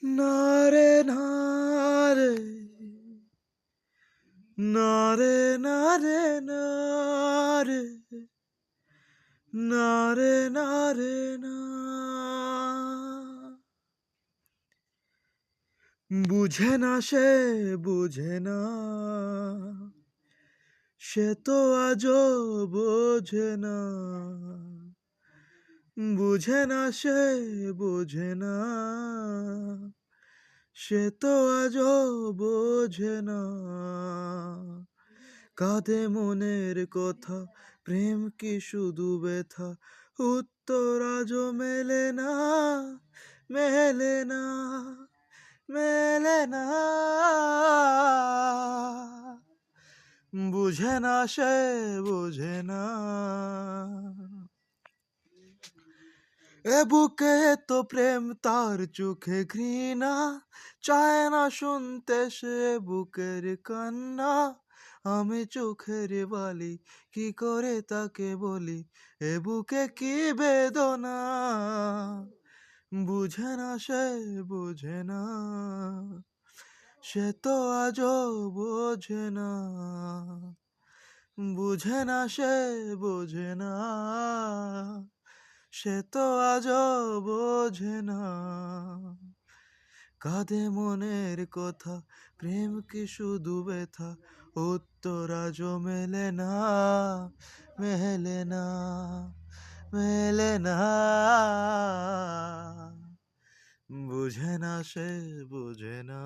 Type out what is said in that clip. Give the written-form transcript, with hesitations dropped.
না রে না রে, না রে না রে, না রে, না রে না রে না। বুঝে না সে, বুঝে না, সে তো আজও বোঝে না। বুঝে না সে, বোঝে না, সে তো আজও বোঝে না। কাঁদে মনের কথা, প্রেম কি শুধু ব্যথা, উত্তর আজও মেলে না, মেলে না, মেলে না। বুঝে না সে, বুঝে না। এ বুকে তো প্রেম, তার চোখে ঘৃণা, চায় না শুনতে সে বুকের কান্না। আমি চোখের বালি, কি করে তাকে বলি, এ বুকে কি বেদনা। বুঝে না সে, বুঝে না, সে তো আজও বোঝে না। বুঝে না সে, বোঝে না, সে তো আজও বোঝে না। কাঁদে মনের কথা, প্রেম কি শুধু ব্যথা, উত্তর আজও মেলে না, মেলে না, মেলে না। বুঝে না সে, বুঝে না।